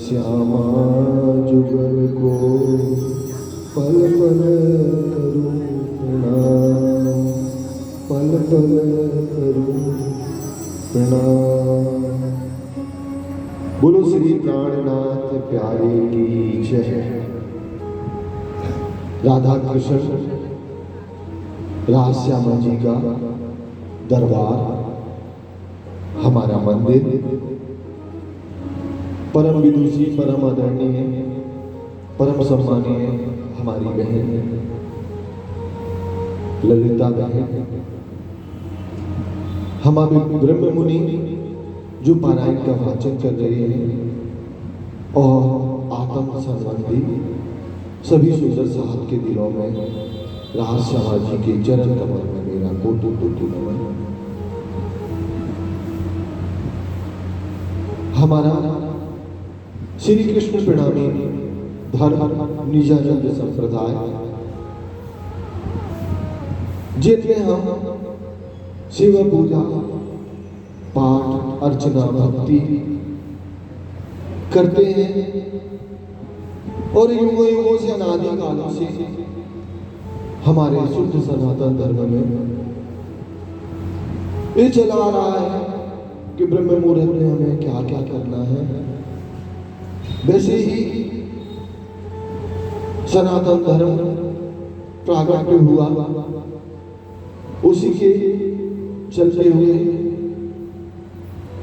श्यामा जुगल को पल पल करूं प्रणाम, पल पल करूं प्रणाम। बोलो श्री प्राणनाथ प्यारे की जय। राधा कृष्ण रास श्यामा जी का दरबार, हमारा मंदिर, परम विदुषी, परम आदरणीय, परम सम्मानीय हमारी बहन ललिता बहन, हमारे ब्रह्म मुनि जो पारायण का वाचन कर रहे हैं और आत्म संबंधी सभी सुंदर साहब के दिलों में रास श्यामा जी के चरण कमल में मेरा कोटि कोटि नमन। हमारा श्री कृष्ण प्रणामी धर्म निजानंद संप्रदाय, जिनमें हम शिव पूजा, पाठ, अर्चना, भक्ति करते हैं और युगों युगों से, अनादि कालों से हमारे शुद्ध सनातन धर्म में ये चला आ रहा है कि ब्रह्म मुहूर्त में हमें क्या क्या करना है। वैसे ही सनातन धर्म प्रागट्य हुआ, उसी के चलते हुए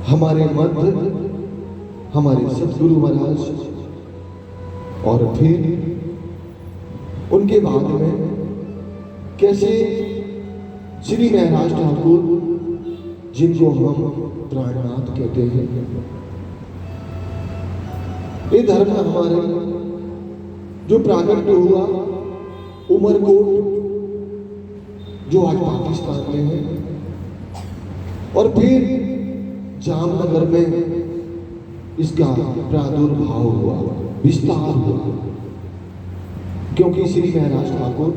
हमारे मध्य हमारे सतगुरु महाराज और फिर उनके बाद में कैसे श्री महराज ठाकुर, जिनको हम प्राणनाथ कहते हैं, ये धर्म हमारे जो प्रागट्य हुआ उमरकोट, जो आज पाकिस्तान में है, और फिर जामनगर में इसका प्रादुर्भाव हुआ, विस्तार हुआ, क्योंकि श्री महराज ठाकुर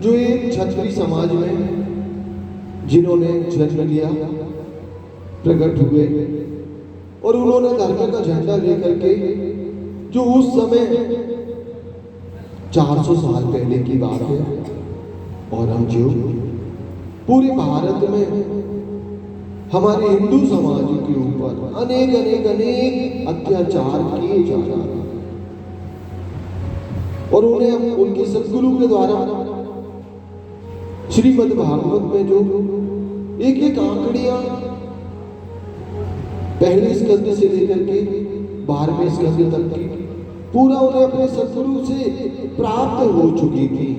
जो एक क्षत्रिय समाज में जिन्होंने जन्म लिया, प्रकट हुए और उन्होंने धर्म का झंडा लेकर के, जो उस समय 400 साल पहले की बात है, और हम जो पूरे भारत में हमारे हिंदू समाज के ऊपर अनेक अनेक अनेक अत्याचार किए जा रहे हैं, और उन्हें उनके सदगुरु के द्वारा श्रीमद् भागवत में जो एक एक आंकड़ियां पहले स्कंद से लेकर के 12वें स्कंद तक की पूरा उन्हें अपने सदगुरु से प्राप्त हो चुकी थी।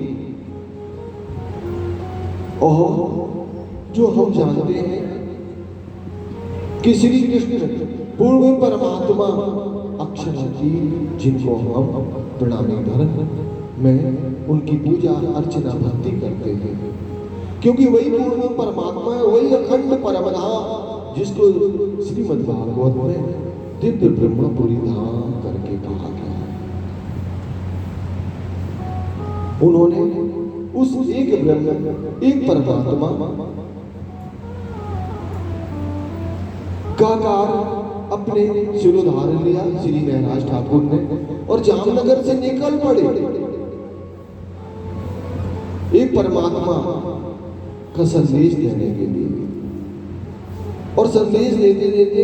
और जो हम जानते हैं कि श्री कृष्ण पूर्व परमात्मा अक्षरार्थी, जिनको हम प्रणामी धर्म में उनकी पूजा अर्चना भक्ति करते हैं, क्योंकि वही पूर्ण परमात्मा है, वही अखंड परमधाम, जिसको श्रीमद् भागवत में दिव्य ब्रह्मपुरी धाम करके कहा गया है। उन्होंने उस एक ब्रह्म, एक परमात्मा का कार्य अपने शिरोधार लिया श्री महराज ठाकुर ने, और जामनगर से निकल पड़े एक परमात्मा का संदेश देने के लिए, और संदेश देते देते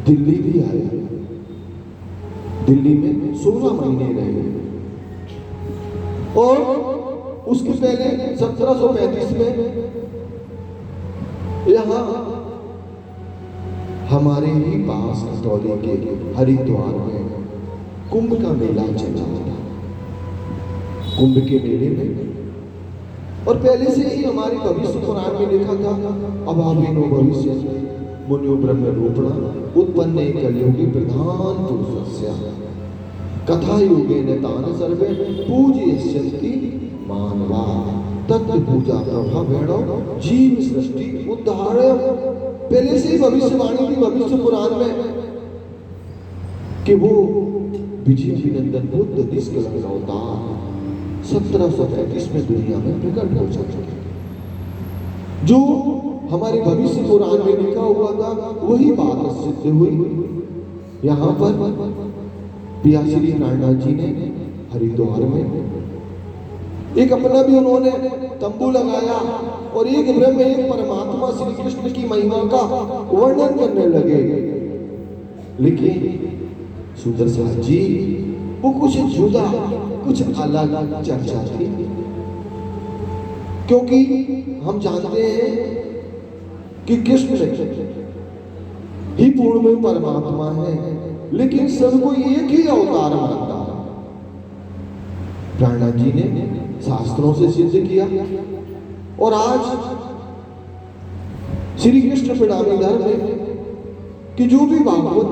दिल्ली भी आए। दिल्ली में 16 महीने रहे, और उसके पहले 1735 में यहाँ हमारे ही पास खतौली के हरिद्वार में कुंभ का मेला चला था। कुंभ के मेले में, और पहले से ही हमारे भविष्य पुराण में लिखा था, अभाविनो भविष्य मुनियो ब्रह्म रूपणा उत्पन्ने कलयुगी प्रधान पुरुषस्य कथा योगेन तान सर्वे पूजयस्यन्ति मानवा तत्व पूजा प्रभावेणो जीव सृष्टि उद्धार। पहले से ही भविष्यवाणी थी भविष्य पुराण में कि वो विजय अभिनंदन बुद्ध निष्कलंक अवतार 1735 में दुनिया में प्रकट हो चुके, जो हमारे भविष्य पुराण में लिखा हुआ था वही बात सिद्ध हुई। यहाँ पर पिया श्री प्राणनाथ जी ने हरिद्वार में एक अपना भी उन्होंने तंबू लगाया और एक ब्रह्म एक परमात्मा श्री कृष्ण की महिमा का वर्णन करने लगे। लेकिन सुंदर साथ जी वो कुछ जुदा, कुछ अलग चर्चा थी, क्योंकि हम जानते हैं कि कृष्ण ही पूर्ण परमात्मा है, लेकिन सबको एक ही अवतार मानता है। प्राणनाथ जी ने शास्त्रों से सिद्ध किया और आज श्री कृष्ण प्रणामी धर्म में कि जो भी भागवत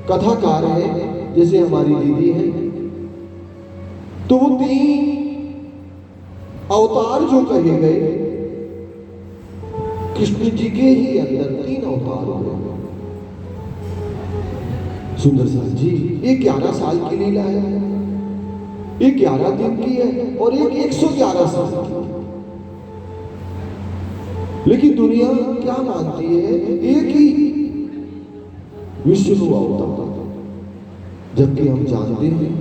कथाकार है, जैसे हमारी दीदी है, तो वो 3 अवतार जो कहे गए कृष्ण जी के ही अंदर 3 अवतार हुए। सुंदर साथ जी, ये 11 साल की लीला है, एक 11 दिन की है और एक 111 साल की। लेकिन दुनिया क्या मानती है, एक ही विष्णु अवतार, जबकि हम जानते हैं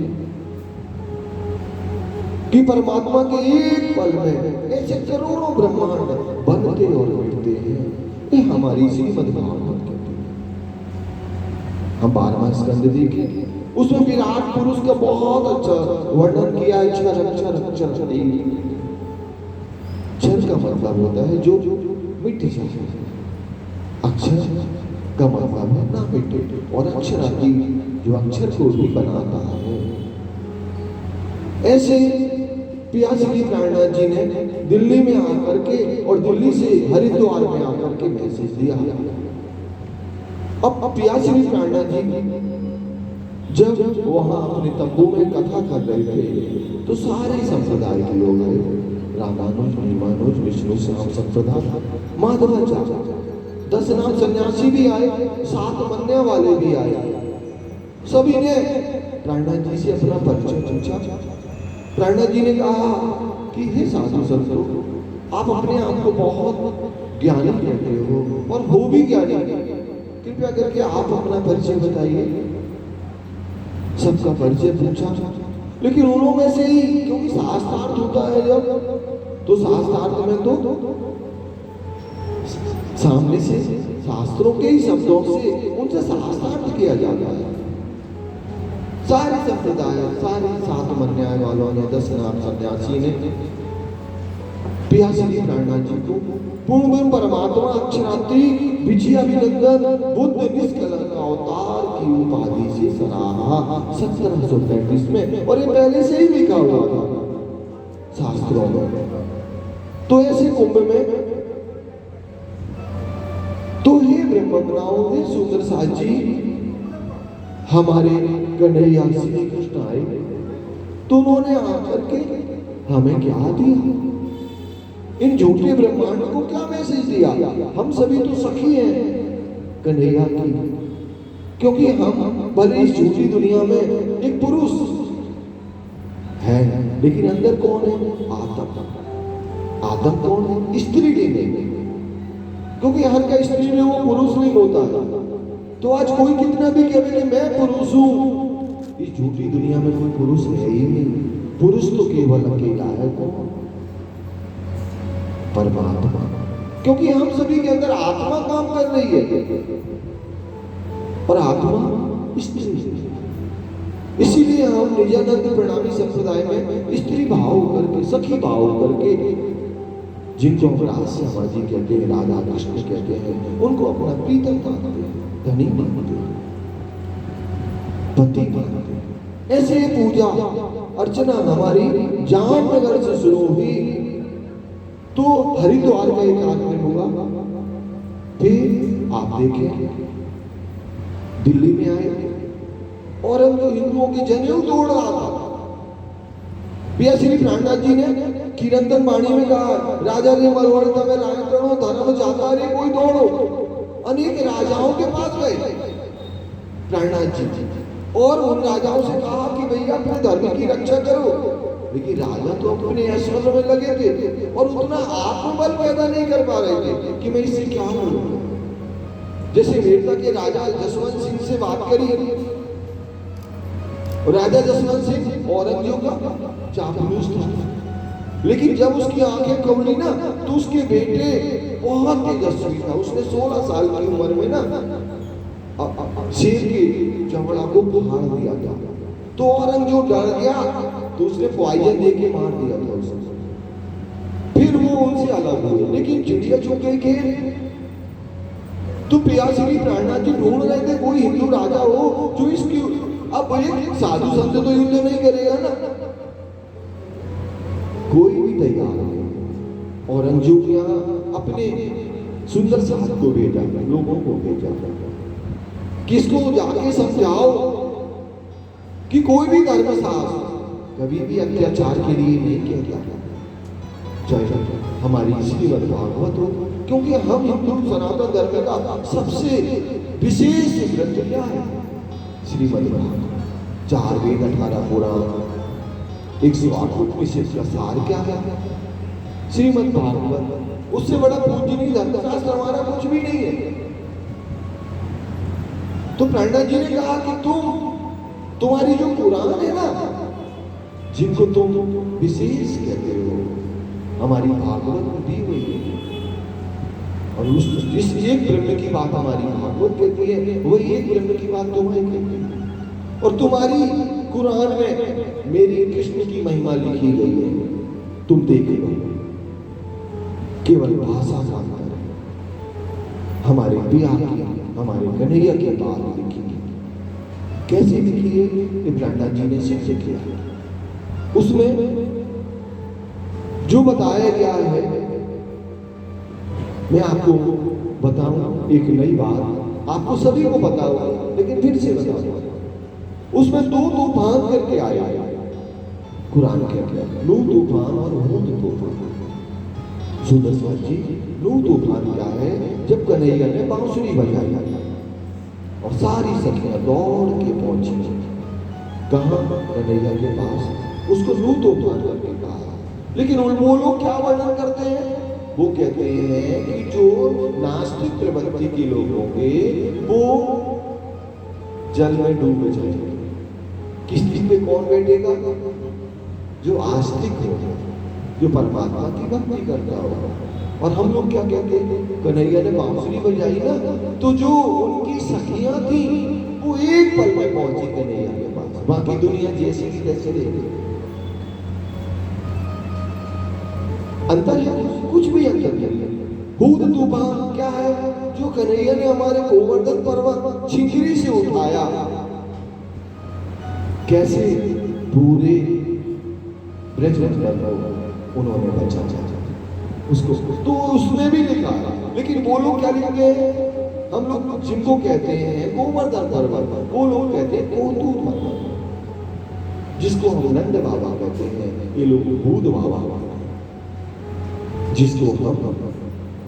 कि परमात्मा के एक पल में ऐसे करोड़ों ब्रह्मांड बनते और मिटते हैं। ये हमारी श्रीमद् भागवत कहती है। हम 12वां स्कंद देखें, उसमें विराट पुरुष का बहुत अच्छा वर्णन किया है। क्षर अक्षर अक्षर क्षर का मतलब होता है जो मिट जाए, अक्षर का मतलब है ना मिटे, और अक्षरादि जो अक्षर को भी बनाता है। ऐसे पिया श्री प्राणनाथ जी ने दिल्ली में आकर के और दिल्ली से हरिद्वार में आकर के मैसेज दिया। अब पिया श्री प्राणनाथ जी जब वहां अपने तंबू में कथा कर रहे थे तो सारे संप्रदाय के लोग आए, रामानुज, नीमानुज, विष्णु श्याम संप्रदाय, माधवाचार्य, 10 नाम सन्यासी भी आए, 7 मन्या वाले भी आए। सभी ने प्राणनाथ जी से अपना परिचय पूछा। प्राणनाथ जी ने कहा कि हे साधु संतों, आप अपने आप को बहुत ज्ञानी कहते हो और हो भी ज्ञानी, कृपया करके आप अपना परिचय बताइए। सबका परिचय पूछा, लेकिन उन्होंने से ही, क्योंकि शास्त्रार्थ होता है जब, तो शास्त्रार्थ में तो सामने से शास्त्रों के ही शब्दों से उनसे शास्त्रार्थ किया जाता है। सारे संप्रदाय, सारे 7 मन्याय वालों ने, 10 नाम सन्यासी ने पिया श्री प्राणनाथ जी को पूर्ण परमात्मा अक्षरांति विजयाभिनंदन बुद्ध निष्कलंक अवतार की उपाधि से सराहा 1735 में, और ये पहले से ही लिखा हुआ था शास्त्रों में। तो ऐसे कुंभ में तो हे ब्रह्मज्ञाओं ने सुंदर साथ जी हमारे कन्हैया श्री कृष्ण आए, तो उन्होंने आकर के हमें क्या दिया, इन झूठे ब्रह्मांड को क्या मैसेज दिया। हम सभी तो सखी हैं कन्हैया की, क्योंकि हम भले इस झूठी दुनिया में एक पुरुष है, लेकिन अंदर कौन है, आदम। आदम कौन है, स्त्री लिंग, क्योंकि हर का स्त्री लिंग वो पुरुष लिंग होता है। तो आज कोई कितना भी कहे कि मैं पुरुष हूं, इस झूठी दुनिया में कोई पुरुष है ही नहीं। पुरुष तो केवल अकेला है, कौन, परमात्मा, क्योंकि हम सभी के अंदर आत्मा काम कर रही है और आत्मा स्त्री। इसीलिए हम निजानंद प्रणामी संप्रदाय में स्त्री भाव करके, सखी भाव करके, जिनको हम राधा जी कहते हैं, राधा कृष्ण कहते हैं, उनको अपना प्रीतम मानते हैं, धनी मानते हैं, पति मानते हैं। ऐसे पूजा अर्चना हमारी जामनगर से शुरू हुई, तो हरिद्वार का एक आगमन हुआ, फिर आप देखें दिल्ली में आए और हम जो हिंदुओं की जनेऊ तोड़ रहा था। पिया श्री प्राणनाथ जी ने कीर्तन वाणी में कहा, राजा ने मरवर्ता में रायतनो धर्म जाता रे कोई दौड़ो। अनेक राजाओं के पास गए प्राणनाथ जी और उन राजाओं से कहा कि भैया अपने धर्म की रक्षा करो, लेकिन राजा तो अपने ऐश्वर्य में लगे थे और उतना आत्मबल पैदा नहीं कर पा रहे थे कि मैं इससे क्या लड़ूं। जैसे मेरठा के राजा जसवंत सिंह से से बात करी। राजा जसवंत सिंह औरंगजेब का चापलूस था, लेकिन जब उसकी आंखें खोली ना तो उसके बेटे बहुत तेजस्वी था। उसने 16 साल की उम्र में ना शेर के चमड़ा को फाड़ दिया था। तो औरंगजेब डर गया, तो उसने पॉइजन दे के मार दिया था उसे। फिर वो उनसे अलग हुए, लेकिन चिड़िया चुग गई खेल। तो पियाश्री प्राणनाथ जी ढूंढ रहे थे कोई हिंदू राजा हो जो इसकी, अब एक साधु संत तो युद्ध नहीं करेगा ना, कोई भी तैयार नहीं। औरंगजेब यहाँ अपने सुंदर साथ को भेजा, लोगों को भेजा, किसको जाके समझाओ कि कोई भी धर्मशास्त्र कभी भी अत्याचार के लिए नहीं कहता, चाहे हमारी श्रीमद् भागवत हो, क्योंकि हम हिंदू सनातन धर्म का सबसे विशेष ग्रंथ क्या है? श्रीमद् भागवत। 4 वेद 18 पुराण 108 उपनिषद का सार क्या है? श्रीमद् भागवत। उससे बड़ा पूजनीय धर्मशास्त्र हमारा कुछ भी नहीं है। तो प्राणनाथ जी ने कहा कि तुम्हारी जो पुराण है ना, जिनको तुम विशेष कहते हो, हमारी भागवत में दी हुई है, और उस जिस एक ब्रह्म की बात हमारी भागवत कहती है, वही एक ब्रह्म की बात तुम्हें कहती है। और तुम्हारी कुरान में मेरी कृष्ण की महिमा लिखी गई है, तुम देख लो। केवल भाषा का अंतर है। हमारे पिया की, हमारे कन्हैया की बात लिखी, कैसे लिखी है ये प्राणनाथ जी ने सिद्ध किया। उसमें जो बताया गया है, मैं आपको बताऊं एक नई बात, आपको सभी को पता होगा, लेकिन फिर से बताऊं। उसमें 2 तूफान करके आया कुरान के अंदर, नूह तूफान और हूद तूफान। सुंदर साथ जी, नूह तूफान क्या है? जब कन्हैया ने बांसुरी बजाई और सारी सखियां दौड़ के पहुंची, कहां? कन्हैया के पास। उसको नूह तूफान करके कहा। लेकिन वो लोग क्या वर्णन करते हैं? वो कहते हैं कि जो नास्तिक प्रवृत्ति के लोग होंगे वो जल में डूब जाएंगे। किश्ती पे कौन बैठेगा? जो आस्तिक होगा, जो परमात्मा की भक्ति करता होगा। और हम लोग क्या कहते हैं? कन्हैया ने बांसुरी बजाई ना, तो जो उनकी सखियां थी वो एक पल में पहुंची कन्हैया के पास, बाकी दुनिया जैसी की तैसे रह गई। अंतर है? कुछ भी अंतर नहीं है। हूद तूफान क्या है? जो कन्हैया ने हमारे गोवर्धन पर्वत छिंगरी से उठाया, कैसे पूरे ब्रजमंडल को उन्होंने बचाया उसको। तो उसमें भी लिखा, लेकिन वो लोग क्या लिखते हैं? हम लोग जिनको कहते हैं गोवर्धन पर्वत, वो लोग कहते हैं कोतूत पर्वत, जिसको हम नंद बाबा कहते हैं, ये लोग भूत बाबा, जिसको हम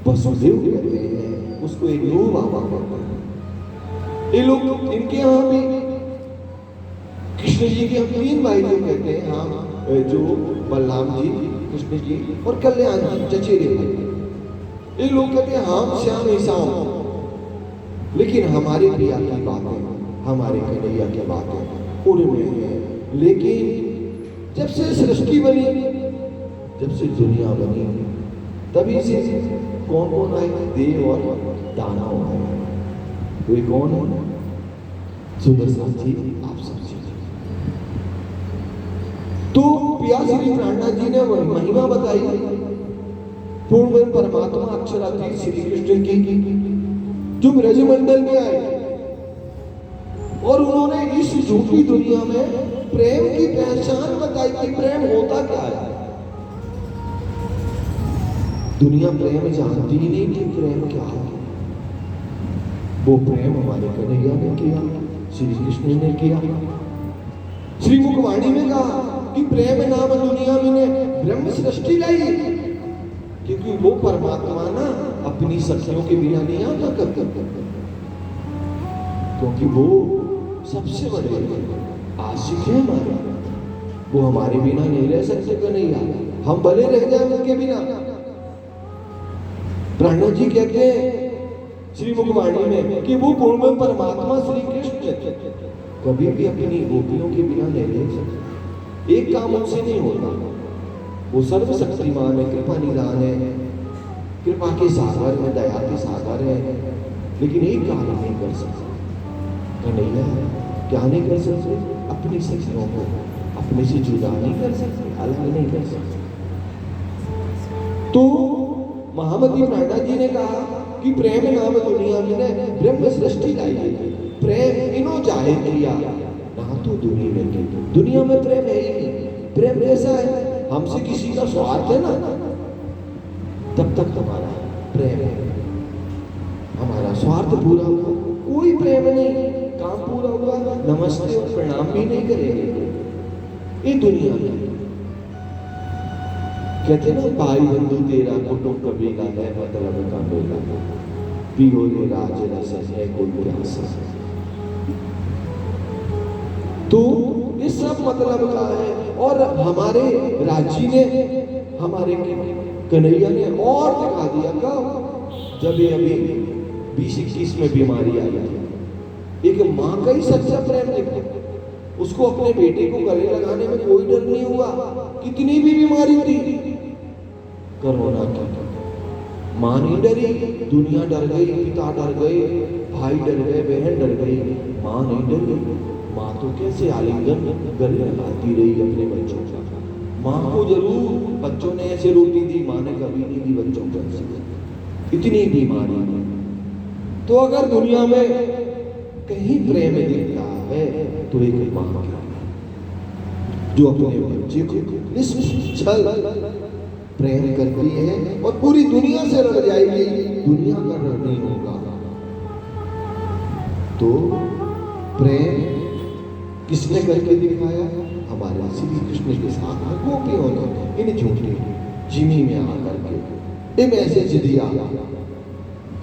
वसुदेव कहते हैं, उसको एक नूह बाबा कहते हैं। ये लोग, इनके यहाँ भी कृष्ण जी के हम 3 भाई जो कहते हैं, हाँ, जो बलराम जी, कृष्ण जी और कल्याण जी, चचेरे भाई। ये लोग कहते हैं हम श्याम ही श्याम, लेकिन हमारे पिया की बातें, हमारे कन्हैया की बातें उनमें है। लेकिन जब से सृष्टि बनी, जब से दुनिया बनी, तभी से कौन कौन आए? देव और दानव आए। वे कौन है? सुंदर साथ जी, आप सब तो पियाश्री प्राणनाथ जी ने महिमा बताई पूर्ण परमात्मा अक्षरातीत श्री कृष्ण की, जो ब्रजमंडल में आए और उन्होंने इस झूठी दुनिया में प्रेम की पहचान बताई कि प्रेम होता क्या है। दुनिया प्रेम जानती ही नहीं कि प्रेम क्या है। वो प्रेम हमारे कन्हैया ने किया, श्री कृष्ण ने किया। श्री मुखवाणी में कहा कि प्रेम नाम दुनिया में ब्रह्म सृष्टि लाई, क्योंकि वो परमात्मा ना अपनी सखियों के बिना नहीं आता करता, क्योंकि वो सबसे बड़े आशिक है हमारे। वो हमारे बिना नहीं रह सकते कन्हैया, हम भले रह जाए उनके बिना। प्राणनाथ जी कहते हैं श्री मुखवाणी में कि वो पूर्ण परमात्मा श्री कृष्ण कभी भी अपनी गोपियों के बिना नहीं रह सकते। एक काम उनसे नहीं होता, वो सर्वशक्तिमान है, कृपा निधान है, कृपा के सागर है, दया के सागर है, लेकिन एक कार्य नहीं कर सकते। कन्हैया क्या नहीं कर सकते? अपनी सखियों को अपने से जुदा नहीं कर सकते, अलग नहीं कर सकते। तो महामती प्राणा जी ने कहा कि प्रेम नाम दुनिया में ब्रह्म सृष्टि लाई, प्रेम इनो जाहे किया ना तो दुनिया में प्रेम है ही नहीं। प्रेम कैसा है? हमसे किसी का स्वार्थ है ना, तब तक हमारा प्रेम है। हमारा स्वार्थ पूरा हुआ, कोई प्रेम नहीं, काम पूरा हुआ, नमस्ते और प्रणाम भी नहीं करेंगे। ये दुनिया में कहते ना, भाई बंधु तेरा कुटुंब कबीला है, मतलब का मेला, पियो रे राज रस है कोई प्यास। तो ये सब मतलब का है। और हमारे राजी ने, हमारे कन्हैया ने और दिखा दिया कब, जब ये अभी 20-21 में बीमारी आई थी। एक माँ का ही सच्चा प्रेम देखो, उसको अपने बेटे को गले लगाने में कोई डर नहीं हुआ, कितनी भी बीमारी थी। कोरोना की माँ नहीं डरी, दुनिया डर गई, पिता डर गए, भाई डर गए, बहन डर गई, माँ नहीं डरी। माँ तो कैसे आलिंगन गले लगाती रही अपने बच्चों का। माँ को जरूर बच्चों ने ऐसे रोटी दी, माँ ने कभी नहीं दी बच्चों को ऐसे, इतनी बीमारी। तो अगर दुनिया में कहीं प्रेम दिखता है तो एक माँ का, जो अपने बच्चे को निश्चल प्रेम करती है और पूरी दुनिया से लड़ जाएगी, दुनिया का डर नहीं होगा। तो प्रेम किसने करके दिखाया? हमारे श्री कृष्ण के साथ गोपियों ने इन झूठे जिमी में आकर के एक मैसेज दिया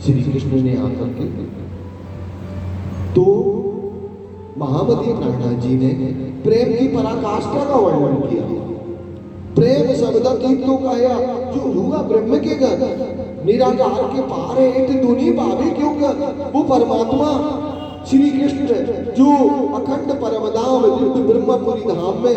श्री कृष्ण ने आकर के। तो महामती प्राणा जी ने प्रेम की पराकाष्ठा का वर्णन किया। प्रेम शब्द तीर्थों का है जो हुआ ब्रह्म के घर, निराकार के पार है, एक दुनी भाभी क्यों कर। वो परमात्मा श्री कृष्ण जो अखंड परमधाम दिव्य ब्रह्मपुरी धाम में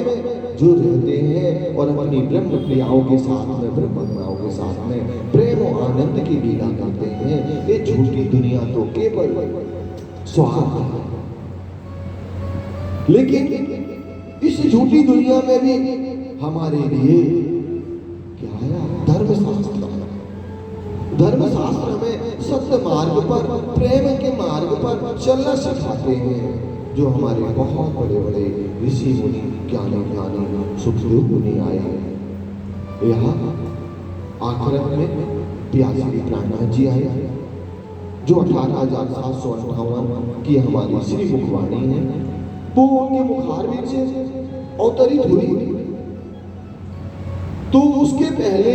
जो रहते हैं और अपनी ब्रह्म प्रियाओं के साथ में, ब्रह्म प्रियाओं के साथ में प्रेम और आनंद की लीला करते हैं। ये झूठी दुनिया तो केवल स्वार्थ है, लेकिन इस झूठी दुनिया में भी हमारे लिए क्या है? धर्मशास्त्र। धर्मशास्त्र में सत्य मार्ग पर, प्रेम के मार्ग पर चलना सिखाते हैं, जो हमारे बहुत बड़े बड़े ऋषि मुनि, ज्ञानी ज्ञानी सुखदेव मुनि आए हैं। यहाँ आखिरत में प्यासी प्राणनाथ जी आए, जो 18,758 की हमारी श्री मुखवाणी है, वो उनके मुखारविंद से अवतरित हुई। तो उसके पहले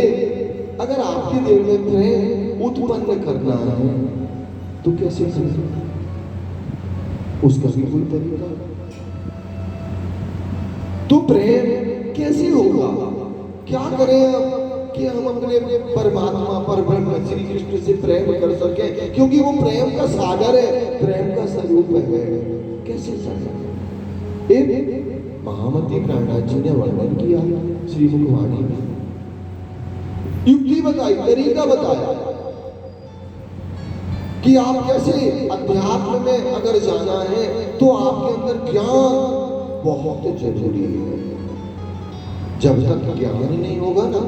अगर आपके दिल में प्रेम उत्पन्न करना है तो कैसे करें? उसका भी कोई तरीका। तो प्रेम कैसे होगा? क्या करें अब कि हम अपने परमात्मा पर ब्रह्म श्री कृष्ण से प्रेम कर सकें, क्योंकि वो प्रेम का सागर है, प्रेम का स्वरूप है। कैसे करें? एक महामती प्राणनाथ जी ने वर्णन किया श्री मुखवाणी में, युक्ति बताई, तरीका बताया कि आप कैसे अध्यात्म में अगर जाना है तो आपके अंदर ज्ञान बहुत जरूरी है। जब तक ज्ञान नहीं होगा ना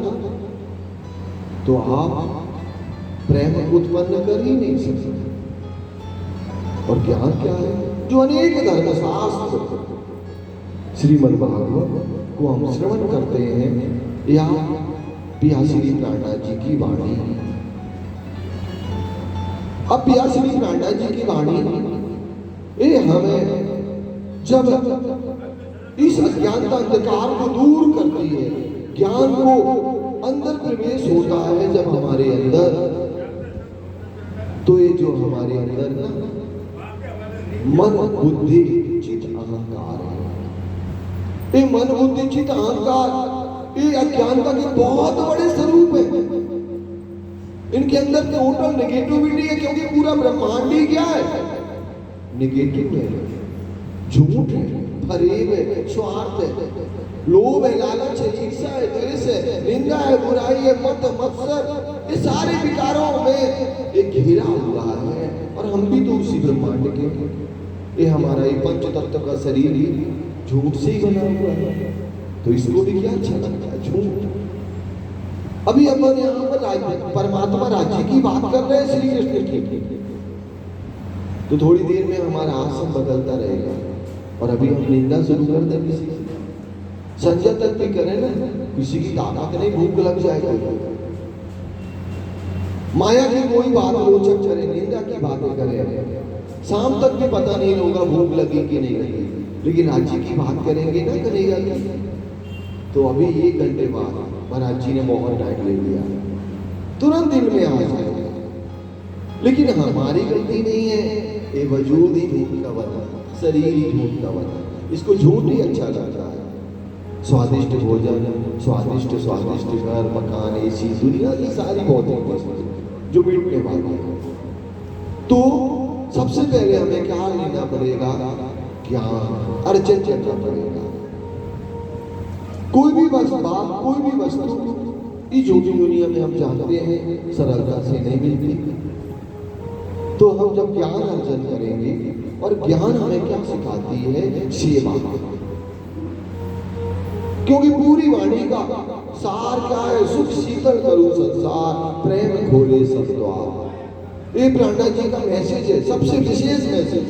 तो आप प्रेम उत्पन्न कर ही नहीं सकते। और ज्ञान क्या है? जो अनेक धर्मशास्त्र श्रीमद् भागवत को हम श्रवण करते हैं या प्यासी प्राणनाथ जी की वाणी। अब प्यासी प्राणनाथ जी की वाणी ये हमें जब इस अज्ञानता अंधकार को दूर करती है, ज्ञान को अंदर प्रवेश होता है जब हमारे अंदर, तो ये जो हमारे अंदर ना मन बुद्धि चित्त अहंकार है, ये मन बुद्धि चित्त अहंकार ये अज्ञानता के बहुत बड़े स्वरूप है। इनके अंदर टोटल नेगेटिविटी है, क्योंकि पूरा ब्रह्मांड ही क्या है? नेगेटिव है। झूठ है, फरेब है, स्वार्थ है, लोभ है, लालच है, ईर्ष्या है, द्वेष है, निंदा है, बुराई है, मत मत्सर, ये सारे विकारों में एक घेरा हुआ है। और हम भी तो उसी ब्रह्मांड के, ये हमारा ये पंच तत्व का शरीर ही झूठ से ही बना हुआ है। तो इसको भी क्या अच्छा लगता है, झूठ। अभी अपन यहाँ पर परमात्मा राज्य की बात कर रहे हैं, श्री कृष्ण की, तो थोड़ी देर में हमारा आसन बदलता रहेगा और अभी हम निंदा शुरू कर दें किसी की, संजय तक भी करें ना, किसी की ताकत नहीं, भूख लग जाएगा, माया की कोई बात रोचक करे, निंदा की बातें करें, शाम तक भी पता नहीं होगा भूख लगी कि नहीं लगी, लेकिन राज्य की बात करेंगे ना कन्हैया की, तो अभी 1 घंटे बाद महाराज जी ने बहुत टाइम ले लिया, तुरंत दिल में आ जाएगा। लेकिन हमारी गलती नहीं है, ये वजूद ही झूठ का बना, शरीर ही झूठ का बना, इसको झूठ ही अच्छा लगता है। स्वादिष्ट भोजन, स्वादिष्ट स्वादिष्ट घर मकान, ऐसी दुनिया की सारी भौतिक वस्तु जो मिटने वाली है, तो सबसे पहले हमें क्या लेना पड़ेगा, ज्ञान अर्जन करना पड़ेगा। कोई भी बात, कोई भी वस्तु इस झूठी दुनिया में हम जानते हैं सरलता से नहीं मिलती, तो हम जब ज्ञान अर्जन करेंगे, और ज्ञान हमें क्या सिखाती है, सेवा। क्योंकि पूरी वाणी का सार क्या है, सुख शीतल करो संसार, प्रेम खोले सब द्वार। ये प्रहलाद जी का मैसेज है, सबसे विशेष मैसेज।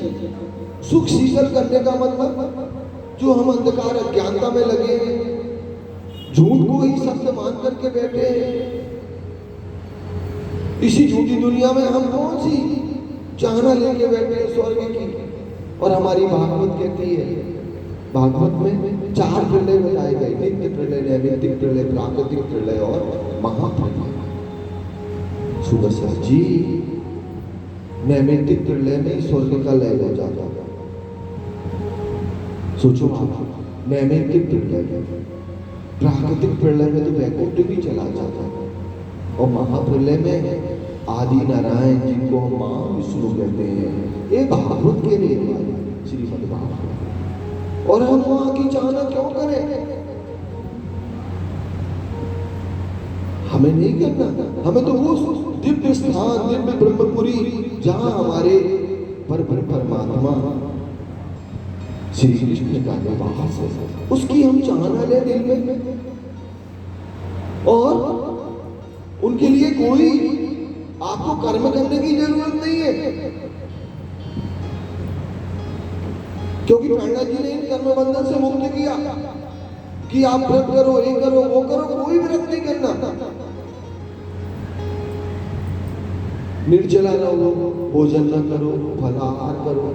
सुख शीतल करने का मतलब, जो हम अंधकार अज्ञानता में लगे हैं, झूठ को ही सत्य मान करके बैठे हैं, इसी झूठी दुनिया में हम कौन सी चाहना लेके बैठे हैं स्वर्ग की। और हमारी भागवत कहती है, भागवत में 4 प्रलय बताए गए, नित्य प्रलय, नैमित्तिक प्रलय, प्राकृतिक प्रलय और महाप्रलय। सुदर्शन जी, नैमित्तिक प्रलय में स्वर्ग का लय हो जाता, सोचो आप, नैमित्तिक प्रलय, प्राकृतिक प्रलय में तो वैकुंठ भी चला जाता, और महाप्रलय में आदि नारायण जिनको हम मां विष्णु कहते हैं, ये भागवत के लिए श्रीमद् भागवत। और हम वहां की चाहना क्यों करें, हमें नहीं करना, हमें तो वो दिव्य स्थान, दिव्य ब्रह्मपुरी, जहां हमारे परमात्मा श्री कृष्ण का निवास है, उसकी हम चाहना ले दिल में। और उनके लिए कोई आपको कर्म करने की जरूरत नहीं है, क्योंकि प्रहलाद जी ने इन कर्म बंधन से मुक्त किया कि आप व्रत करो, ये करो, वो करो, कोई व्रत नहीं करना, निर्जला रहो, भोजन न करो, फलाहार करो।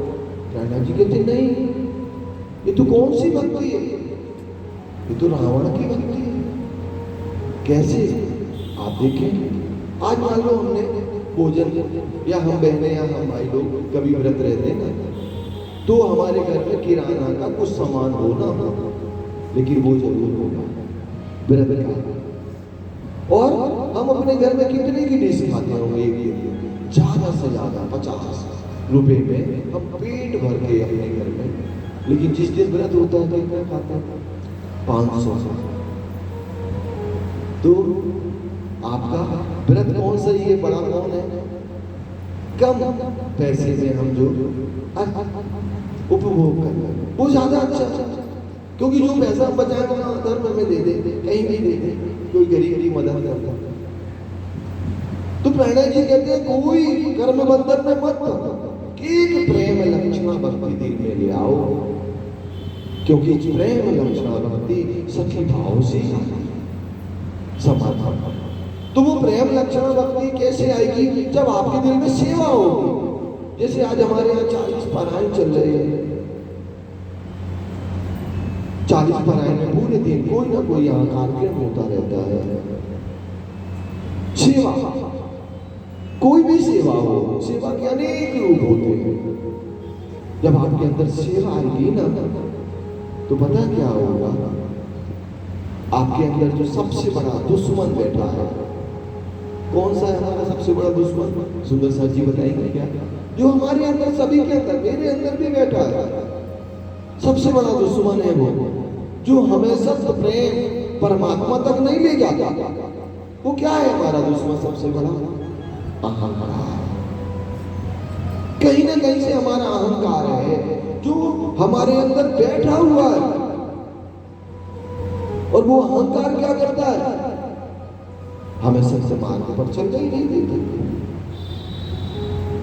प्रहलाद जी कहते नहीं, ये तो कौन सी भक्ति है, ये तो रावण की भक्ति है। कैसे, आप देखें, आज मान लो हमने भोजन, या हम बहने या हम भाई लोग कभी व्रत रहते हैं ना, तो हमारे घर में किराना का कुछ सामान हो ना हो, लेकिन वो जरूर होगा व्रत का। और हम अपने घर में कितने की डिश खाते होंगे, ज्यादा से ज्यादा 50 रुपए में हम पेट भर के अपने घर में, लेकिन जिस दिन व्रत होता है कितना खाता है, 500। तो आपका व्रत कौन सा ही है, बड़ा कौन है, कम पैसे में हम जो उपभोग कर वो ज्यादा अच्छा, क्योंकि जो पैसा हम बचाए वो धर्म में दे दे, कहीं भी दे दे, कोई गरीब की मदद करता। तो प्रहलाद जी कहते हैं कोई कर्म बंधन में मत, एक प्रेम लक्षणा भक्ति दिल में ले आओ, क्योंकि प्रेम लक्षणा भक्ति सखी भाव से समर्पण। तो वो प्रेम लक्षण भक्ति कैसे आएगी, जब आपके दिल में सेवा होगी। जैसे आज हमारे यहाँ 40 पारायण चल रहे हैं, 40 पारायण में पूरे दिन कोई ना कोई यहाँ कार्यक्रम होता रहता है। सेवा, कोई भी सेवा हो, सेवा के अनेक रूप होते हैं। जब आपके अंदर सेवा आएगी ना, तो पता क्या होगा, आपके अंदर जो सबसे बड़ा दुश्मन बैठा है, कौन सा है हमारा सबसे बड़ा दुश्मन, सुंदर सर जी बताएंगे क्या, जो हमारे अंदर, सभी के अंदर, मेरे अंदर भी बैठा है, सबसे बड़ा दुश्मन है वो जो हमें सब प्रेम परमात्मा तक नहीं ले जाता। वो क्या है हमारा दुश्मन सबसे बड़ा? अहंकार। कहीं ना कहीं से हमारा अहंकार है जो हमारे अंदर बैठा हुआ है, और वो अहंकार क्या करता है? हमें सत्य मार्ग पर चलने ही नहीं देता।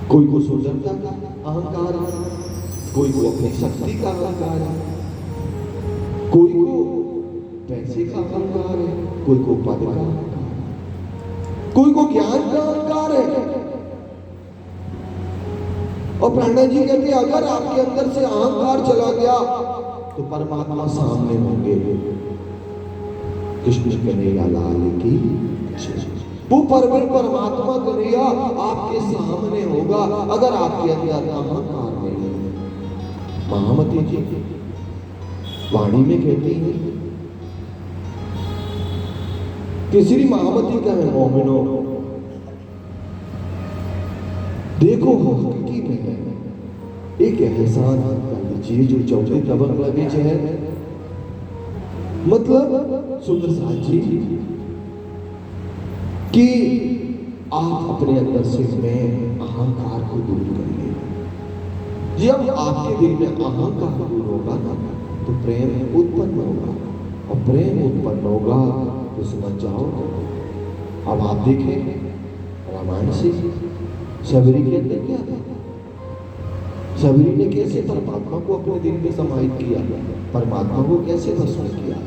कोई को सुंदरता का अहंकार है, कोई को अपनी शक्ति का अहंकार है, कोई को पैसे का अहंकार है, कोई को पद का अहंकार है, कोई को ज्ञान का अहंकार है। और प्रणा जी कहते हैं अगर आपके अंदर से अहंकार चला गया तो परमात्मा सामने होंगे। कृष्ण कन्हैया लाल की वो परमात्मा कन्हैया आपके सामने होगा अगर आपके अंदर अहंकार नहीं है। महामती जी वाणी में कहती है कि श्री महामती का है मोमिनो देखो हकीकी में है एक एहसान कर लीजिए जो चौथे तबक लगे है। मतलब सुंदर साथ जी कि आप अपने अंदर से में अहंकार को दूर करिए। जब आपके दिल में अहंकार दूर होगा ना तो प्रेम उत्पन्न होगा, और प्रेम उत्पन्न होगा तो समझ जाओ। अब आप देखें रामायण से सबरी के अंदर क्या था? सबरी ने कैसे परमात्मा को अपने दिल में समाहित किया, परमात्मा को कैसे भस्म किया।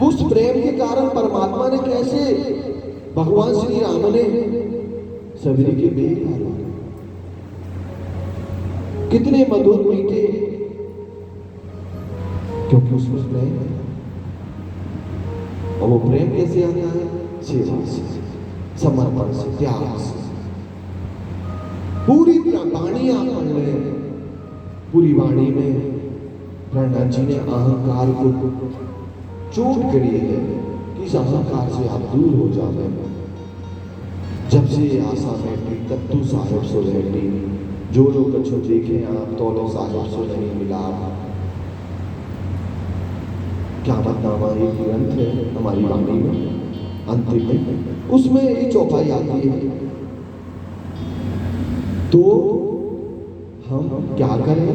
उस प्रेम के कारण परमात्मा ने कैसे, भगवान श्री राम ने सबरी के बेल डाला, कितने मधुर मीठे, क्योंकि उसमें प्रेम है। और वो प्रेम कैसे आता है? सेवा से, समर्पण से, त्याग से। पूरी वाणी आप पढ़ रहे हैं, पूरी वाणी में प्रहलाद जी ने अहंकार को चोट करी है कि इस अहंकार से आप दूर हो जावे। जब से आशा बैठी तब तू साहिब सो बैठी, जो लोग अच्छो देखे आप तोलो साहिब सो नहीं मिला। क्या बताना, एक ग्रंथ है हमारी वाणी में अंतिम में, उसमें ये चौपाई आती है। तो हम क्या करें,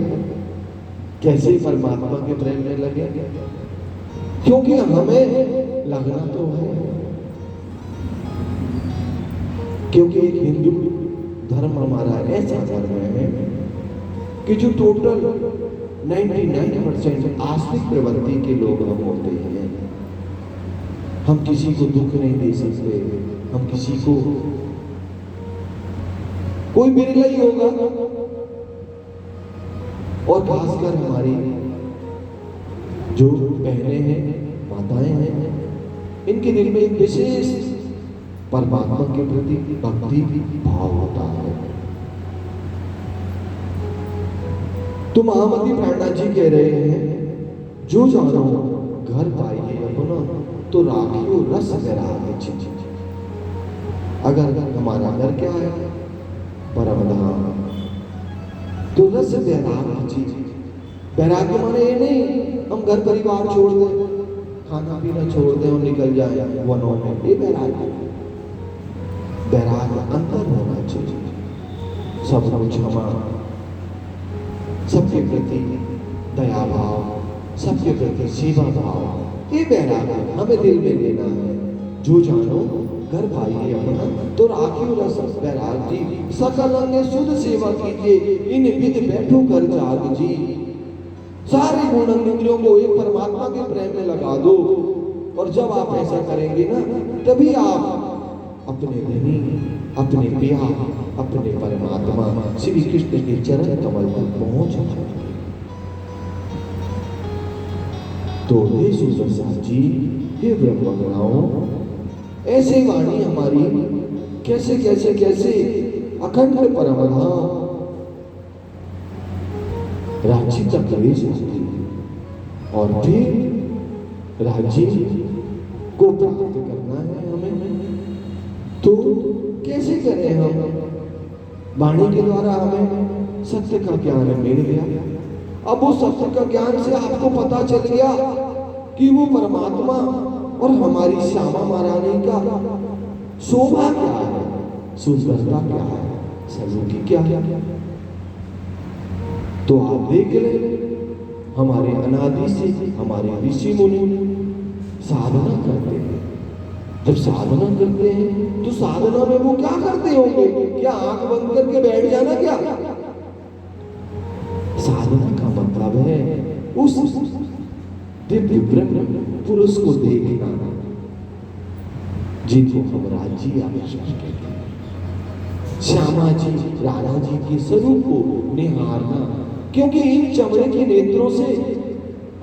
कैसे परमात्मा के प्रेम में लगे? क्योंकि हमें लगना तो है, क्योंकि एक हिंदू धर्म हमारा ऐसा धर्म है कि जो टोटल 99% आस्तिक प्रवृत्ति के लोग हम होते हैं। हम किसी को दुख नहीं दे सकते, हम किसी को, कोई बिरला ही होगा। और खासकर हमारी जो बहनें हैं, माताएं हैं, इनके दिल में एक विशेष परमात्मा के प्रति भक्ति भाव होता है। तो महामती प्राणा जी कह रहे हैं जो जानो घर पाइए अपना तो राखियो रस वैराग्य जी। अगर हमारा घर क्या है? परम धाम। तो रस वैराग्य जी, वैराग्य माने ये नहीं हम घर परिवार छोड़ दें, खाना पीना छोड़ दें और निकल जाए वनों में, ये वैराग्य। वैराग्य अंतर होना चाहिए, सब कुछ हमारा, सबके प्रति दया भाव, सबके प्रति सेवा भाव, ये वैराग्य हमें दिल में लेना है। जो जानो घर पाइए अपना तो राखियो रस वैराग्य जी, सकल अंग शुद्ध सेवा कीजिए इन विध बैठो कर जाग जी। सारे गुण इंद्रियों को एक परमात्मा के प्रेम में लगा दो, और जब आप ऐसा करेंगे ना तभी आप अपने धनी, अपने प्यार, अपने परमात्मा श्री कृष्ण के चरण कमल पर पहुंच जाएंगे। तो हे सुदर्शन जी, हे ब्रह्मगणाओं, ऐसे वाणी हमारी कैसे कैसे कैसे अखंड परमधाम राज्य तक ले जाती है, और फिर राज्य को प्राप्त करना है हमें। तो कैसे करें हम? वाणी के द्वारा हमें सत्य का ज्ञान मिल गया, अब वो सत्य का ज्ञान से आपको पता चल गया कि वो परमात्मा और हमारी श्यामा महारानी का शोभा क्या है, सुंदरता क्या है, सलोकी क्या है। तो आप देख ले, हमारे अनादि से हमारे ऋषि मुनि साधना करते हैं। जब साधना करते हैं तो साधना में वो क्या करते होंगे? क्या आंख बंद करके बैठ जाना? क्या साधना का मतलब है उस दिव्य ब्रह्म पुरुष को देखना, जिनको हम राज्य आविष्कार कहते हैं। श्यामा जी राधा जी के स्वरूप को निहारना, क्योंकि इन चमड़े के नेत्रों से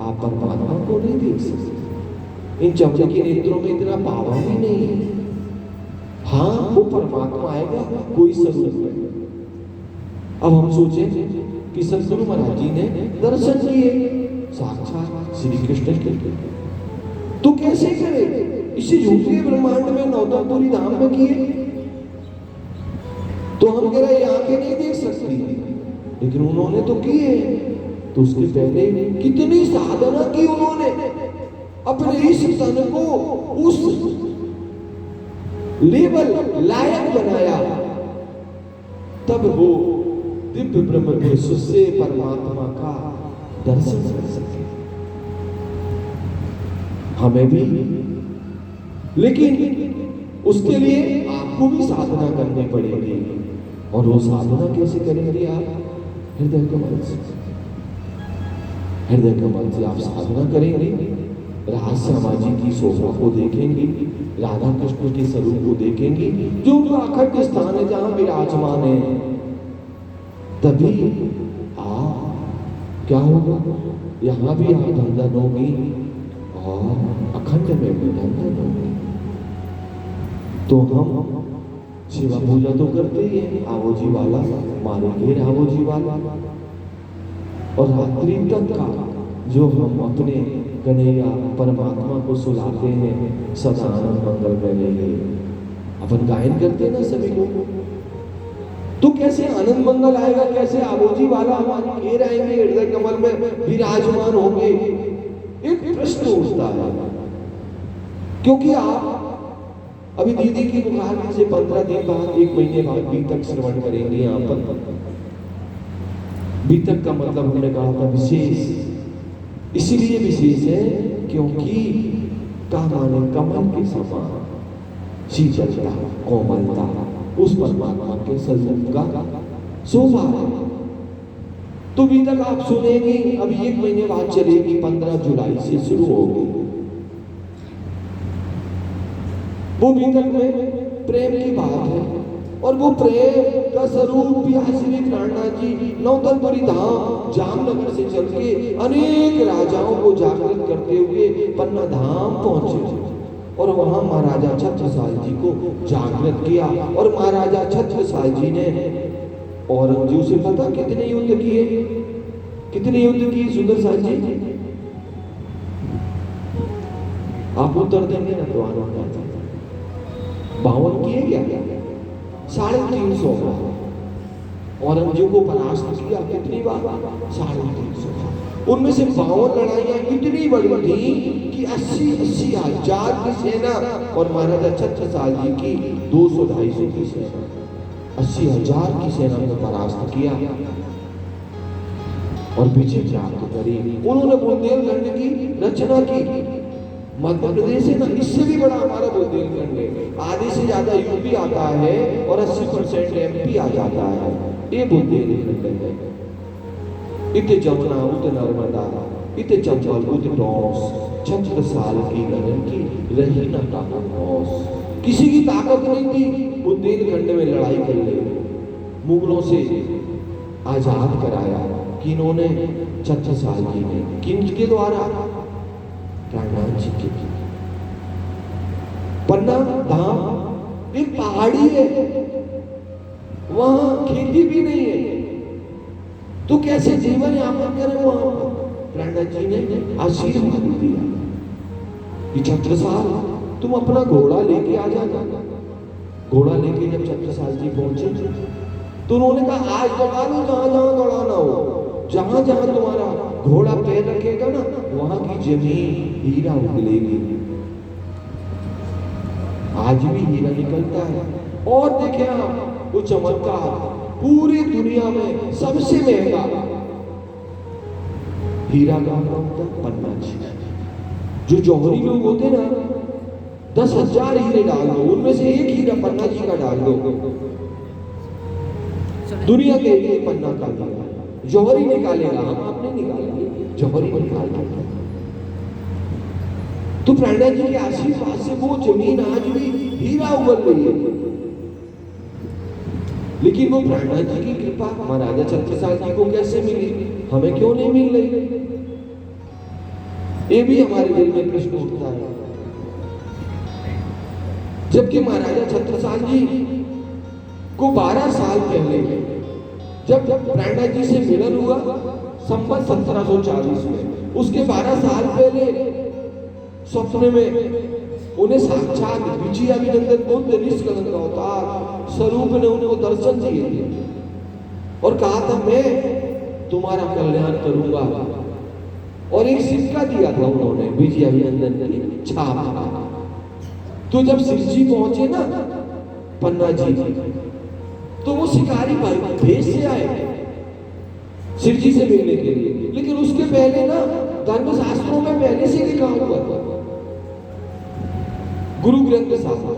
आप परमात्मा को नहीं देख सकते। इन चमड़े के नेत्रों में इतना पावर ही नहीं है। हाँ, वो परमात्मा आएगा कोई स्वरूप है। अब हम सोचें कि सतगुरु महाराज जी ने दर्शन किए साक्षात श्री कृष्ण के, तो कैसे करे? इसी झूठे ब्रह्मांड में नौतनपुरी धाम में किए, तो हम कह रहे आंखें नहीं देख सकती, लेकिन उन्होंने तो किए। तो उसके पहले कितनी साधना की उन्होंने, अपने इस तन को उस लेवल लायक बनाया, तब वो दिव्य ब्रह्म पुरुष से परमात्मा का दर्शन कर सके। हमें भी, लेकिन उसके लिए आपको भी साधना करनी पड़ेगी। और वो साधना कैसे करेंगे? आप हृदय कमल से, हृदय कमल से आप साधना करेंगे, राधा श्यामा जी की शोभा को देखेंगे, राधा कृष्ण के स्वरूप को देखेंगे, जो उनका अखंड स्थान है जहां विराजमान है। तभी क्या होगा? यहां भी आप धन होगी और अखंड में भी धन होगी। तो हम शिवा पूजा तो करते ही है, आवोजी वाला मारे घेर आवोजी वाला, और रात्रि तक का जो हम अपने कन्हैया परमात्मा को सुलाते हैं, सदा आनंद मंगल करेंगे, अपन गायन करते हैं ना सभी लोग। तो कैसे आनंद मंगल आएगा? कैसे आवोजी वाला हमारे घेर आएंगे, हृदय कमल में विराजमान होंगे? एक प्रश्न उठता है, क्योंकि आप अभी दीदी की बुखार से 15 दिन बाद, 1 महीने बाद बीतक श्रवण करेंगे यहाँ पर। बीतक का मतलब हमने कहा था विशेष, इसीलिए विशेष है क्योंकि कामाने कमल के समान शीतलता, कोमलता उस परमात्मा के स्वरूप का शोभा है। तो बीतक आप सुनेंगे, अभी 1 महीने बाद चलेगी, 15 जुलाई से शुरू होगी। वो बीतक में प्रेम की बात है, और वो प्रेम का स्वरूप श्री प्राणनाथ जी नौतनपुरी धाम जामनगर से चल के अनेक राजाओं को जागृत करते हुए पन्ना धाम पहुंचे, और वहां महाराजा छत्रसाल जी को जागृत किया। और महाराजा छत्रसाल जी ने औरंगजेब से पता कितने युद्ध किए? कितने युद्ध किए सुंदरसाल जी? आप उत्तर देंगे ना तो आनंद। 52 किए क्या? 350 औरंगजेब को परास्त किया। कितनी बार? 350। उनमें से 52 लड़ाइयां इतनी बड़ी थी कि 80 हजार की सेना और महाराजा छत्रसाल जी की 200-250 की सेना, 80 हजार की सेना को परास्त किया और विजय प्राप्त करी। उन्होंने बुंदेलखंड की रचना की। मध्य प्रदेश है ना, इससे भी बड़ा हमारा बुंदेलखंड है। आधे से ज्यादा यूपी आता है और 80% एमपी आ जाता है। ये बुंदेलखंड है। इतने जमुना, उत नर्मदा, इतने चंचल, उत टॉस, छत्रसाल की गगन की रही न ताकत। किसी की ताकत नहीं थी बुंदेलखंड में लड़ाई कर ले। मुगलों से आजाद कराया किन्होंने? छत्रसाल जी ने। किनके द्वारा? प्राणनाथ जी के। पन्ना धाम एक पहाड़ी है, वहां खेती भी नहीं है, तो कैसे जीवन यापन करें? वहां प्राणनाथ जी ने आशीर्वाद दिया कि छत्रसाल तुम अपना घोड़ा लेके आ जाना। घोड़ा लेके जब छत्रसाल जी पहुंचे तो उन्होंने कहा आज दौड़ा लो, जहां जहां दौड़ाना हो, जहां जहां तुम्हारा घोड़ा पैर रखेगा ना, वहां की जमीन हीरा उगलेगी। आज भी हीरा निकलता है। और देखें आप वो चमत्कार, पूरी दुनिया में सबसे महंगा हीरा कौन होता है? पन्ना जी। जो जौहरी लोग होते ना, 10,000 हीरे डाल दो, उनमें से एक हीरा पन्ना जी का डाल दो, दुनिया के लिए पन्ना का हीरा जौहरी निकालेगा। हम आपने निकालेंगे, जौहरी निकालेगा। तो प्रणा जी के आशीर्वाद से वो जमीन आज भी हीरा उगल रही है। लेकिन वो प्रणा जी की कृपा महाराजा छत्रसाल जी को कैसे मिली, हमें क्यों नहीं मिल रही? ये भी हमारे दिल में प्रश्न उठता है। जबकि महाराजा छत्रसाल जी को 12 साल पहले जब प्रणा जी से मिलन हुआ संवत 1740 में, उसके 12 साल पहले स्वप्न में उन्हें साक्षात विजयाभिनंदन बुद्ध निष्कलंक अवतार स्वरूप ने उनको दर्शन दिए और कहा था मैं तुम्हारा कल्याण करूंगा। और एक सिक्का दिया था उन्होंने विजयाभिनंदन की छाप। तो जब सिरजी पहुंचे ना पन्ना जी, तो वो शिकारी भाई भेष से आए सिरजी से मिलने के लिए। लेकिन उसके पहले ना धर्मशास्त्रों में पहले से लिखा हुआ था, गुरु ग्रंथ साहब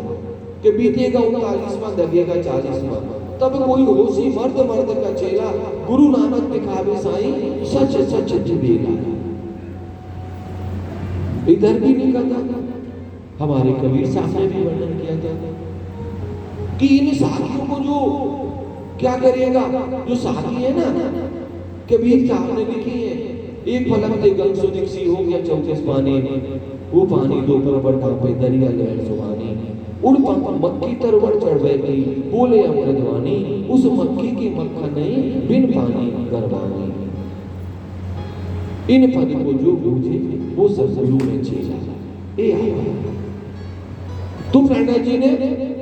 के बीतेगा 39वां दगेगा 40वां, तब कोई होशी मर्द मर्द का चेला गुरु नानक दिखावे साईं सच सच जिवेगा। इधर भी लिखा था, हमारे कबीर साहब ने भी वर्णन किया था कि इन साखियों को जो क्या करेगा, जो साखी है ना कबीर साहब ने लिखी है, एक फलक दे गंग सुदिक्सी हो गया 34 पानी, वो पानी दो पर ढापे दरिया लहर सुहानी, उड़ पंख मक्की तरवर चढ़ की बोले अमृतवाणी, उस मक्की की मक्खन नहीं बिन पानी गरबानी। इन पद को जो बूझे वो सदगुरु में चेला। ए आया तो प्रणा जी ने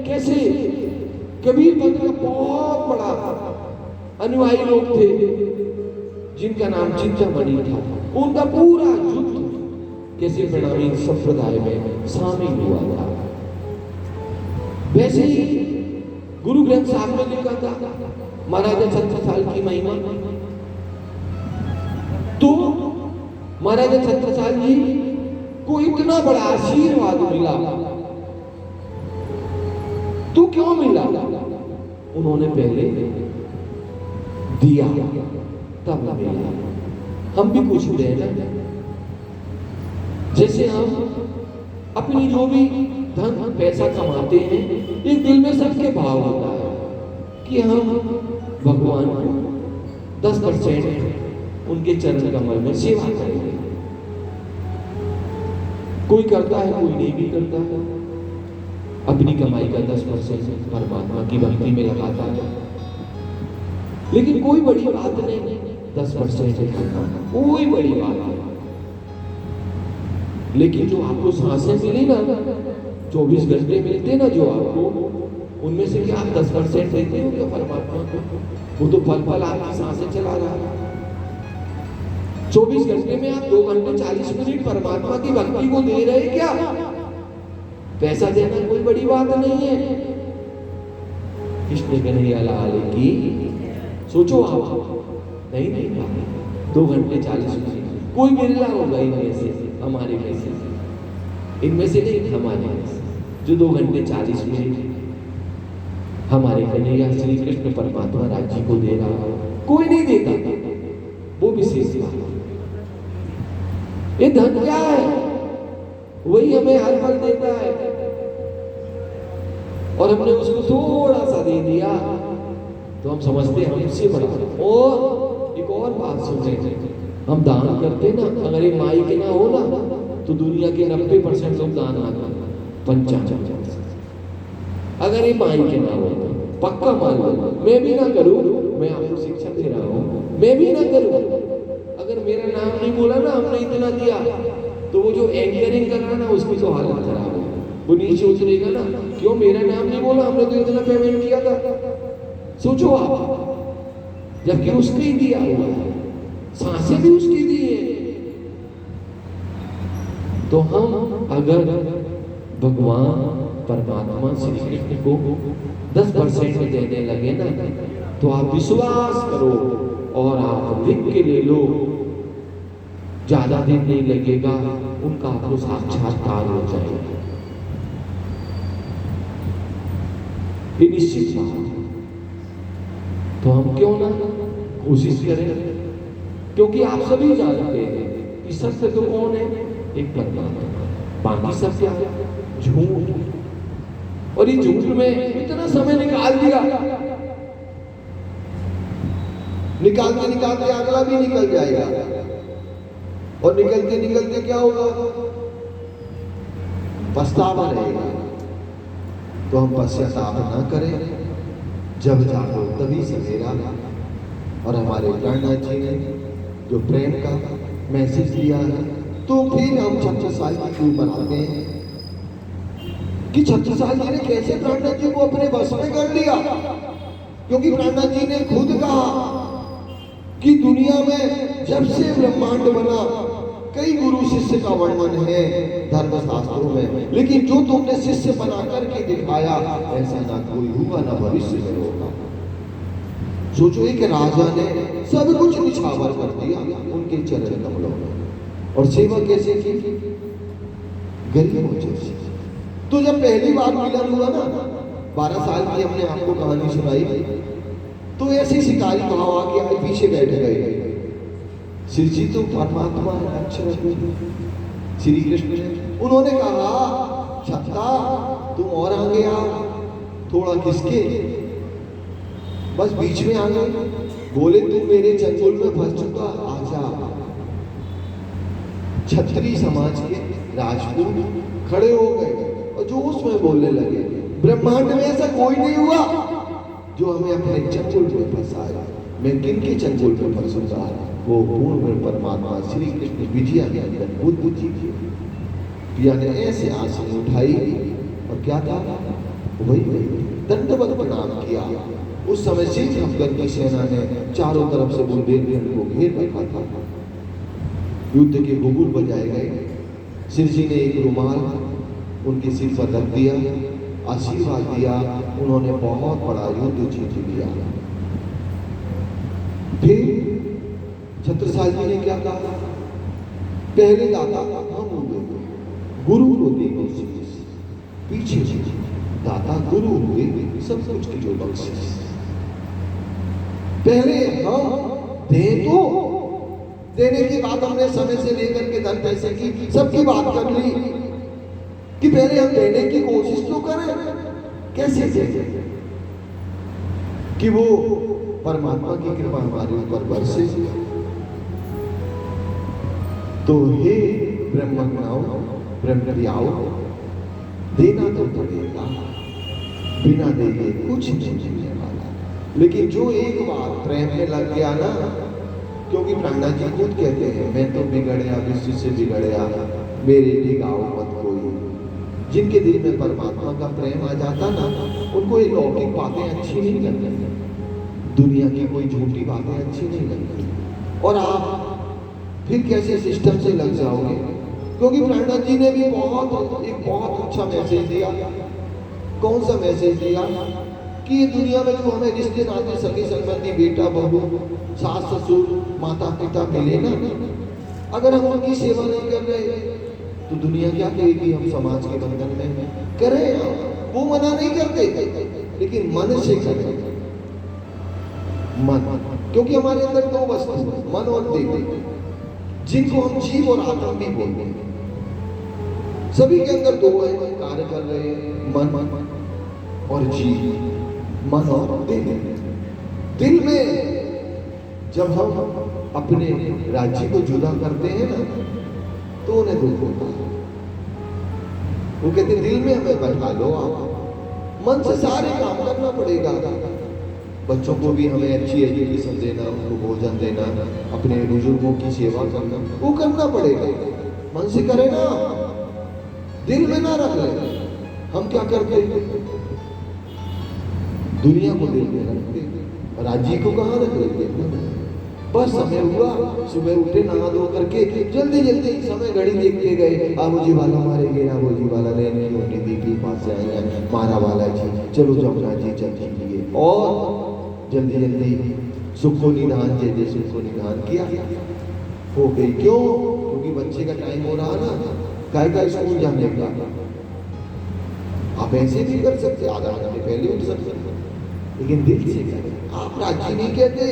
कैसे, कबीर पद का बहुत बड़ा अनुयायी लोग थे जिनका नाम चिंतामणि था, उनका पूरा युद्ध कैसे प्रणामी संप्रदाय में शामिल हुआ था। वैसे ही गुरु ग्रंथ साहब में लिखा था महाराजा छत्रसाल की महिमा। तो महाराजा छत्रसाल जी को इतना बड़ा आशीर्वाद मिला, तो क्यों मिला? उन्होंने पहले दिया तब मिला। हम भी कुछ देना, जैसे हम अपनी जो भी धन पैसा कमाते हैं, एक दिल में सबके भाव होता है कि हम भगवान को 10% उनके चरण कमल में सेवा करेंगे। कोई करता है, कोई नहीं भी करता है। अपनी कमाई का 10% परमात्मा की भक्ति में लगाता है। लेकिन कोई बड़ी बात नहीं, 10% करना कोई बड़ी बात नहीं। लेकिन जो आपको सांसें मिली ना, 24 घंटे मिलते ना जो आपको, उनमें से क्या आप 10% देते हो क्या परमात्मा को? वो तो पल पल आपकी सांसें चला रहा है। 24 घंटे में आप 2 घंटे 40 मिनट परमात्मा की भक्ति को दे रहे क्या? पैसा देना कोई बड़ी बात नहीं है। कृष्ण कन्हैया लाल की सोचो आप, नहीं 2 घंटे 40 मिनट कोई बिरला होगा इनमें से, हमारे में से, इनमें से नहीं, हमारे में से, जो 2 घंटे 40 मिनट हमारे कन्हैया श्री कृष्ण परमात्मा राज्य को दे रहा हो। कोई नहीं देता, वो विशेष बात। ये धन क्या है? वही हमें हर पल देता है, और हमने उसको थोड़ा सा दे दिया तो हम समझते हैं हमसे बड़ा। और एक और बात सुने, हम दान करते ना, अगर ये माई के ना हो ना तो दुनिया के 90% लोग दान ना करें, 95%। अगर ये माई के ना हो, पक्का मान लो, मैं भी ना करूं, मैं आपको शिक्षा दे रहा हूं, मैं भी ना करूं। अगर मेरा नाम नहीं बोला ना, हमने इतना दिया, तो वो जो एंकरिंग कर रहा ना उसकी तो हालत खराब है। वो नीचे उतरेगा ना, क्यों मेरा नाम नहीं बोला, हमने तो इतना पेमेंट किया था। सोचो आप, जबकि उसके ही दिया हुआ है, सांसें भी उसकी दी है, तो हम अगर भगवान परमात्मा श्री कृष्ण को 10% देने लगे ना, तो आप विश्वास करो और आप लिख के ले लो, ज्यादा दिन नहीं लगेगा, उनका आपको साक्षात्कार हो जाएगा। ये निश्चित बात। तो हम क्यों ना कोशिश करें, क्योंकि आप सभी जानते हैं कि सत्य तो कौन है, एक परमात्मा, बाकी सब क्या है, झूठ। और ये झूठ में इतना समय निकाल दिया, निकालते निकालते अगला भी निकल जाएगा, और निकलते निकलते क्या होगा, पछतावा रहेगा। तो हम पश्चाताप ना करें, जब जागो तभी सवेरा। और हमारे प्राणनाथ जी ने जो प्रेम का मैसेज दिया है, तो फिर हम छत्रसाल की क्यों बनाते हैं कि छत्रसाल जी ने कैसे प्राणनाथ जी को अपने वश में कर लिया। क्योंकि प्राणनाथ जी ने खुद कहा कि दुनिया में जब से ब्रह्मांड बना, कई गुरु शिष्य का वर्णन है धर्मशास्त्रों में, लेकिन जो तुमने शिष्य बना करके दिखाया, ऐसा ना कोई हुआ ना भविष्य में होगा। सोचो, एक राजा ने सब कुछ निछावर कर दिया उनके चरण कमलों में, और सेवा कैसे की, गरीबों जैसी। तो जब पहली बार मिलन हुआ ना, 12 साल की हमने आपको कहानी सुनाई, तो ऐसे शिकारी भाव आ गया, पीछे बैठ गए। श्री जी तो परमात्मा है, अच्छा श्री कृष्ण, उन्होंने कहा छत्ता तुम और आगे आओ, थोड़ा किसके, बस बीच में आ गए। बोले तू मेरे चंचुल में फंस चुका, आजा। क्षत्रिय समाज के राजपूत खड़े हो गए और जोश में बोलने लगे, ब्रह्मांड में ऐसा कोई नहीं हुआ जो हमें अपने चंचुल में फंसाया। मैं किन के चंचुल में फंसूंगा, वो पूर्ण परमात्मा श्री कृष्ण विजया के अंदर बुद्ध जी की। पिया ने ऐसे आंसू उठाई और क्या था, वही दंडवत प्रणाम किया। उस समय से अफगान की सेना ने चारों तरफ से बुंदेलखंड को घेर रखा था। युद्ध के घुघुर बजाए गए। श्री जी ने एक रुमाल उनके सिर पर रख दिया, आशीर्वाद दिया, उन्होंने बहुत बड़ा युद्ध जीत लिया। फिर छत्रसाल जी ने क्या कहा, पहले दाता हम हुए, गुरु को दी बख्शिश, पीछे दाता गुरु हुए, सब कुछ की जो बख्शिश। पहले हम दे, तो देने की बात हमने समय से लेकर के धन पैसे की सबकी बात कर ली कि पहले हम देने की कोशिश तो करें। कैसे दे कि वो परमात्मा की कृपा हमारे ऊपर बरसे। तो हे ब्रह्मज्ञाओ ब्रह्मज्ञाओ, देना तो पड़ेगा, बिना देने कुछ नहीं मिलने वाला। लेकिन जो एक बार प्रेम में लग गया ना, क्योंकि प्राणनाथ जी खुद कहते हैं, मैं तो बिगड़या विश्व से बिगड़या, मेरे भिगाओ मत कोई। जिनके दिल में परमात्मा का प्रेम आ जाता ना, उनको ये लौकिक बातें अच्छी नहीं लगती, दुनिया की कोई झूठी बातें अच्छी नहीं लगती, और आप फिर कैसे सिस्टम से लग जाओगे। क्योंकि प्राणनाथ जी ने भी एक बहुत अच्छा मैसेज दिया। कौन सा मैसेज दिया कि ये दुनिया में जो हमें रिश्ते नाते सगे संबंधी, बेटा बहू, सास ससुर, माता पिता मिले ना, अगर हम उनकी सेवा नहीं कर रहे तो दुनिया क्या कहेगी, हम समाज के बंधन में करें। वो मना नहीं करते, लेकिन मन से करें, मन। क्योंकि हमारे अंदर दो वस्तु, मन और देह, जिनको हम जीव और आत्मा भी बोलते हैं। सभी के अंदर दो है, कार्य कर रहे हैं, मन और जीव, मन और दिल। दिल में जब हम अपने राज्य को जुदा करते हैं ना, तो उन्हें दुख होता है। वो कहते दिल में हमें बैठा लो, आप मन से सारे काम करना पड़ेगा। बच्चों को भी हमें अच्छी एजुकेशन देना, उनको भोजन देना, अपने बुजुर्गों की सेवा करना, वो करना पड़ेगा। मन से करें ना, दिल में ना रख ले। हम क्या करते, दुनिया को दिल में रखते, राज्य को कहाँ रख लेते। बस समय हुआ, सुबह उठे नहा धो करके जल्दी जल्दी समय घड़ी देखते गए। आबू जी वाला मारेंगे, आबू जी वाला रहने की निधि के पास से आएंगे, मारा वाला जी चलो जमुना जी चल चलिए। और जल्दी जल्दी सुख निधान जैसे सुख निधान किया हो गई। क्यों? क्योंकि बच्चे का टाइम हो रहा ना, काय का स्कूल जाने का। आप ऐसे भी कर सकते, आधा घंटे पहले उठ सकते, लेकिन दिल से करें। आप राजी नहीं कहते,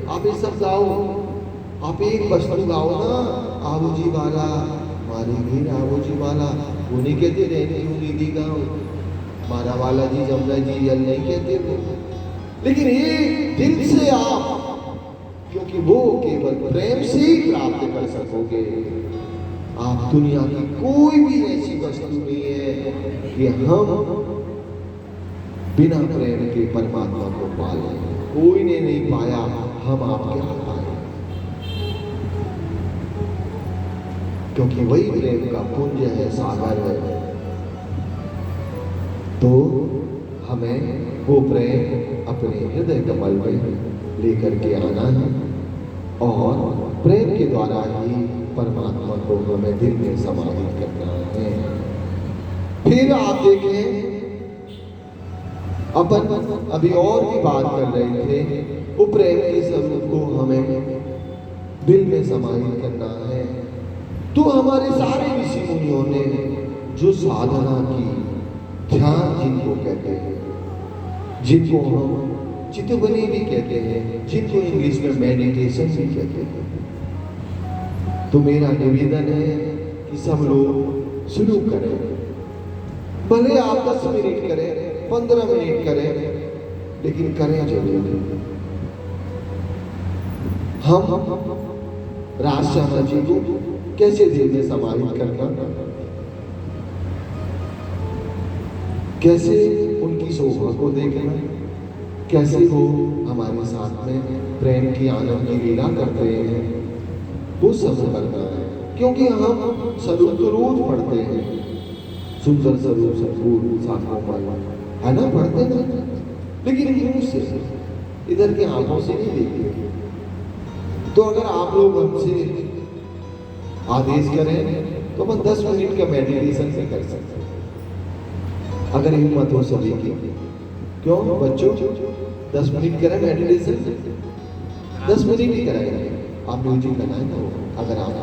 आप ये सब गाओ, आप एक वस्तु गाओ ना, आबू जी वाला मारेंगे, आबू जी वाला। वो नहीं कहते रहने निधि गाओ, मारा वाला जी जमुना जी जल नहीं कहते वो, लेकिन ये दिल से आप, क्योंकि वो केवल प्रेम से ही प्राप्त कर सकोगे। आप दुनिया की कोई भी ऐसी वस्तु नहीं है कि हम बिना प्रेम के परमात्मा को पा लें। कोई ने नहीं पाया, हम आप क्या पाए, क्योंकि वही प्रेम का पुंज है, सागर है। तो हमें वो प्रेम अपने हृदय कमल में लेकर के आना है और प्रेम के द्वारा ही परमात्मा को हमें दिल में समाहित करना है। फिर आप देखें, अपन अभी और भी बात कर रहे थे, वो प्रेम के स्वरूप को हमें दिल में समाहित करना है। तो हमारे सारे ऋषि मुनियों ने जो साधना की, ध्यान जिनको कहते हैं, जिनको हम चितवनी भी कहते हैं, जिनको इंग्लिश में मेडिटेशन भी कहते हैं, तो मेरा निवेदन है कि सब लोग शुरू करें। भले आप 10 मिनट करें, 15 मिनट करें, लेकिन करें जरूर। हम राजश्यामा जी को कैसे दिल में समाहित करना, कैसे उनकी शोभा को देखना, कैसे वो हमारे साथ में प्रेम की आनंद की लीला करते हैं, वो सब करना है। क्योंकि हम स्वरूप तो रोज पढ़ते हैं, सुंदर स्वरूप सद्गुरु साकोमल, है ना, पढ़ते ना, लेकिन मुंह से, इधर की आंखों से नहीं देखते। तो अगर आप लोग हमसे आदेश करें तो अपन 10 मिनट का मेडिटेशन भी कर सकते हैं, अगर हिम्मत हो सभी की। क्यों बच्चों, 10 मिनट करें मेडिटेशन, 10 मिनट ही कराएंगे। आप म्यूजिक लगाएं ना, अगर आप